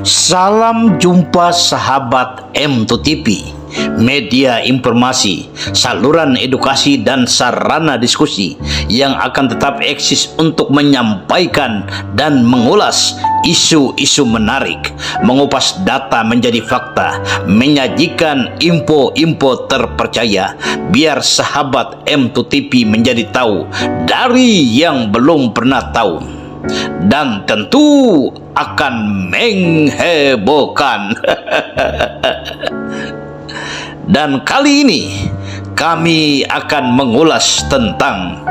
Salam jumpa sahabat M2TV, media informasi, saluran edukasi dan sarana diskusi yang akan tetap eksis untuk menyampaikan dan mengulas isu-isu menarik, mengupas data menjadi fakta, menyajikan info-info terpercaya, biar sahabat M2TV menjadi tahu dari yang belum pernah tahu. Dan tentu akan menghebohkan. Dan kali ini kami akan mengulas tentang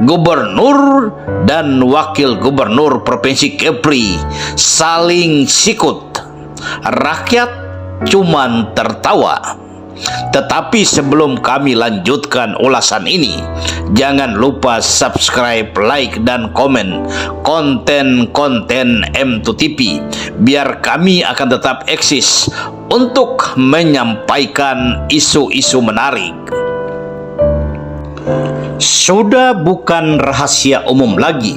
Gubernur dan Wakil Gubernur Provinsi Kepri saling sikut. Rakyat cuman tertawa. Tetapi sebelum kami lanjutkan ulasan ini, jangan lupa subscribe, like, dan komen konten-konten M2TV, biar kami akan tetap eksis untuk menyampaikan isu-isu menarik. Sudah bukan rahasia umum lagi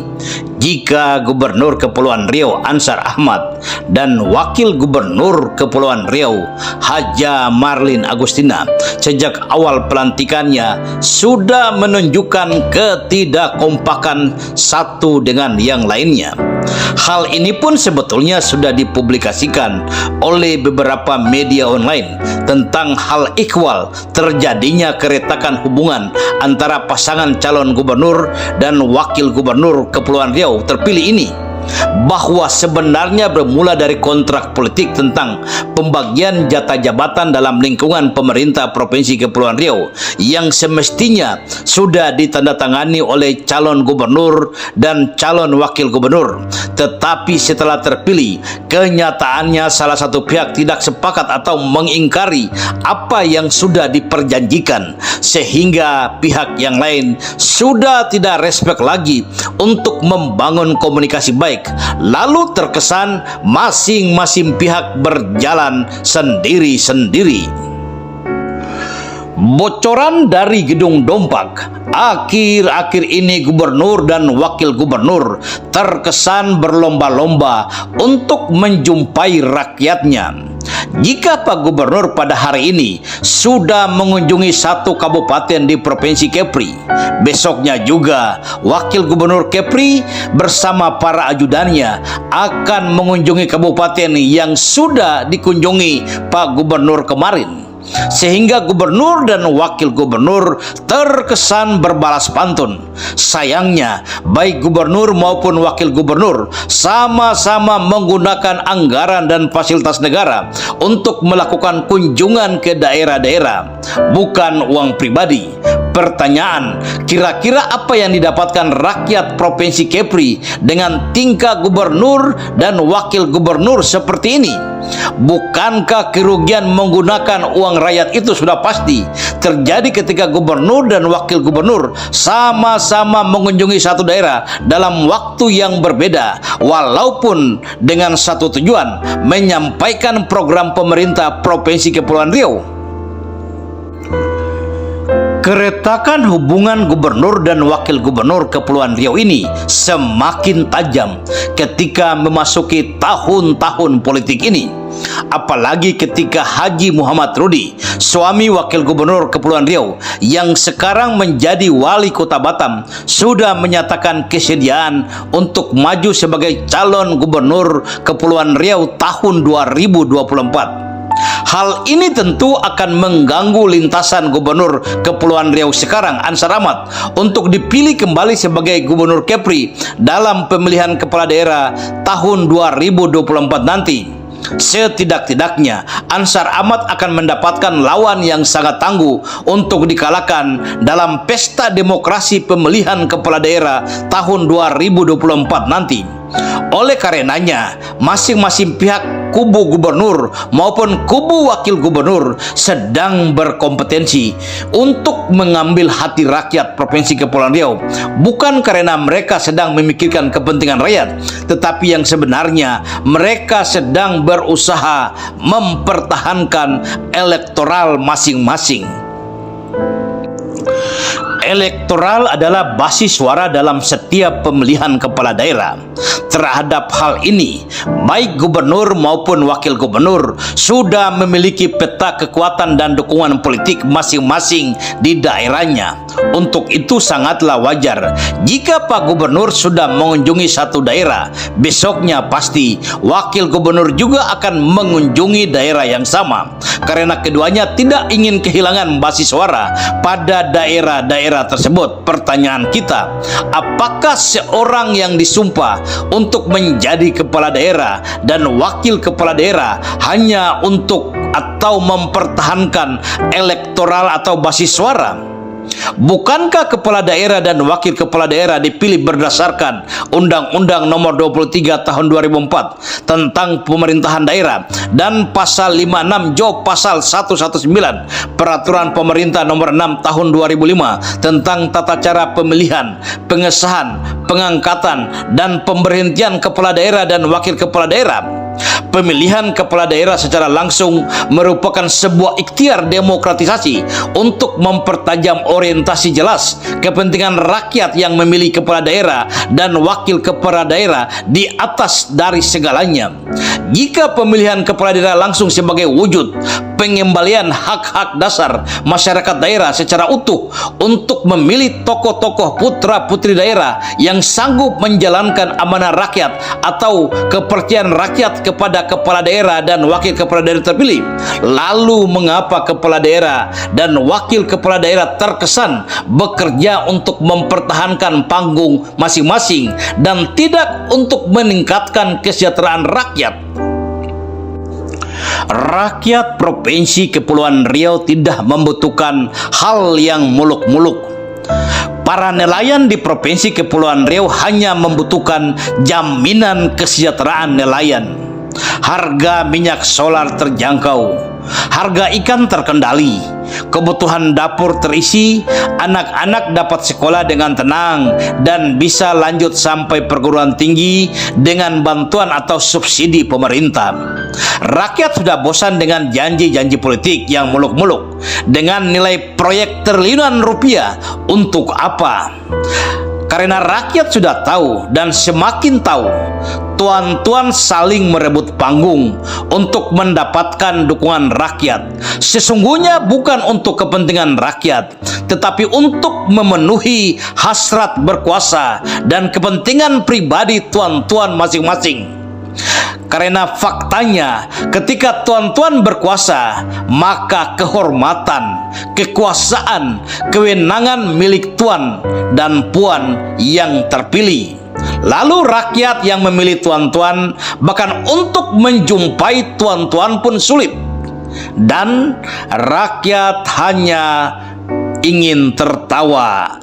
jika Gubernur Kepulauan Riau Ansar Ahmad dan Wakil Gubernur Kepulauan Riau Haja Marlin Agustina sejak awal pelantikannya sudah menunjukkan ketidakkompakan satu dengan yang lainnya. Hal ini pun sebetulnya sudah dipublikasikan oleh beberapa media online tentang hal ikhwal terjadinya keretakan hubungan antara pasangan calon gubernur dan wakil gubernur Kepulauan Riau terpilih ini, bahwa sebenarnya bermula dari kontrak politik tentang pembagian jatah jabatan dalam lingkungan pemerintah Provinsi Kepulauan Riau yang semestinya sudah ditandatangani oleh calon gubernur dan calon wakil gubernur. Tetapi setelah terpilih, kenyataannya salah satu pihak tidak sepakat atau mengingkari apa yang sudah diperjanjikan, sehingga pihak yang lain sudah tidak respek lagi untuk membangun komunikasi baik. Lalu terkesan masing-masing pihak berjalan sendiri-sendiri. Bocoran dari Gedung Dompak, akhir-akhir ini gubernur dan wakil gubernur terkesan berlomba-lomba untuk menjumpai rakyatnya. Jika Pak Gubernur pada hari ini sudah mengunjungi satu kabupaten di Provinsi Kepri, besoknya juga Wakil Gubernur Kepri bersama para ajudannya akan mengunjungi kabupaten yang sudah dikunjungi Pak Gubernur kemarin. Sehingga gubernur dan wakil gubernur terkesan berbalas pantun. Sayangnya, baik gubernur maupun wakil gubernur sama-sama menggunakan anggaran dan fasilitas negara untuk melakukan kunjungan ke daerah-daerah, bukan uang pribadi. Pertanyaan, kira-kira apa yang didapatkan rakyat Provinsi Kepri dengan tingkah gubernur dan wakil gubernur seperti ini? Bukankah kerugian menggunakan uang rakyat itu sudah pasti terjadi ketika gubernur dan wakil gubernur sama-sama mengunjungi satu daerah dalam waktu yang berbeda, walaupun dengan satu tujuan, menyampaikan program pemerintah Provinsi Kepulauan Riau? Keretakan hubungan gubernur dan wakil gubernur Kepulauan Riau ini semakin tajam ketika memasuki tahun-tahun politik ini. Apalagi ketika Haji Muhammad Rudi, suami wakil gubernur Kepulauan Riau yang sekarang menjadi wali kota Batam, sudah menyatakan kesediaan untuk maju sebagai calon gubernur Kepulauan Riau tahun 2024. Hal ini tentu akan mengganggu lintasan gubernur Kepulauan Riau sekarang Ansar Ahmad untuk dipilih kembali sebagai gubernur Kepri dalam pemilihan kepala daerah tahun 2024 nanti. Setidak-tidaknya Ansar Ahmad akan mendapatkan lawan yang sangat tangguh untuk dikalahkan dalam pesta demokrasi pemilihan kepala daerah tahun 2024 nanti. Oleh karenanya, masing-masing pihak kubu gubernur maupun kubu wakil gubernur sedang berkompetensi untuk mengambil hati rakyat Provinsi Kepulauan Riau, bukan karena mereka sedang memikirkan kepentingan rakyat, tetapi yang sebenarnya mereka sedang berusaha mempertahankan elektoral masing-masing. Elektoral adalah basis suara dalam setiap pemilihan kepala daerah. Terhadap hal ini, baik gubernur maupun wakil gubernur sudah memiliki peta kekuatan dan dukungan politik masing-masing di daerahnya. Untuk itu sangatlah wajar jika Pak Gubernur sudah mengunjungi satu daerah, besoknya pasti wakil gubernur juga akan mengunjungi daerah yang sama, karena keduanya tidak ingin kehilangan basis suara pada daerah-daerah tersebut. Pertanyaan kita, apakah seorang yang disumpah untuk menjadi kepala daerah dan wakil kepala daerah hanya untuk atau mempertahankan elektoral atau basis suara? Bukankah kepala daerah dan wakil kepala daerah dipilih berdasarkan Undang-Undang Nomor 23 Tahun 2004 tentang pemerintahan daerah dan Pasal 56 Jo Pasal 119 Peraturan Pemerintah Nomor 6 Tahun 2005 tentang tata cara pemilihan, pengesahan, pengangkatan, dan pemberhentian kepala daerah dan wakil kepala daerah? Pemilihan kepala daerah secara langsung merupakan sebuah ikhtiar demokratisasi untuk mempertajam orientasi jelas kepentingan rakyat yang memilih kepala daerah dan wakil kepala daerah di atas dari segalanya. Jika pemilihan kepala daerah langsung sebagai wujud pengembalian hak-hak dasar masyarakat daerah secara utuh untuk memilih tokoh-tokoh putra-putri daerah yang sanggup menjalankan amanah rakyat atau kepercayaan rakyat kepada kepala daerah dan wakil kepala daerah terpilih, lalu mengapa kepala daerah dan wakil kepala daerah terkesan bekerja untuk mempertahankan panggung masing-masing dan tidak untuk meningkatkan kesejahteraan rakyat? Rakyat Provinsi Kepulauan Riau tidak membutuhkan hal yang muluk-muluk. Para nelayan di Provinsi Kepulauan Riau hanya membutuhkan jaminan kesejahteraan nelayan. Harga minyak solar terjangkau, harga ikan terkendali, kebutuhan dapur terisi, anak-anak dapat sekolah dengan tenang dan bisa lanjut sampai perguruan tinggi dengan bantuan atau subsidi pemerintah. Rakyat sudah bosan dengan janji-janji politik yang muluk-muluk dengan nilai proyek triliunan rupiah. Untuk apa? Karena rakyat sudah tahu dan semakin tahu, tuan-tuan saling merebut panggung untuk mendapatkan dukungan rakyat. Sesungguhnya bukan untuk kepentingan rakyat, tetapi untuk memenuhi hasrat berkuasa dan kepentingan pribadi tuan-tuan masing-masing. Karena faktanya ketika tuan-tuan berkuasa, maka kehormatan, kekuasaan, kewenangan milik tuan dan puan yang terpilih. Lalu rakyat yang memilih tuan-tuan bahkan untuk menjumpai tuan-tuan pun sulit. Dan rakyat hanya ingin tertawa.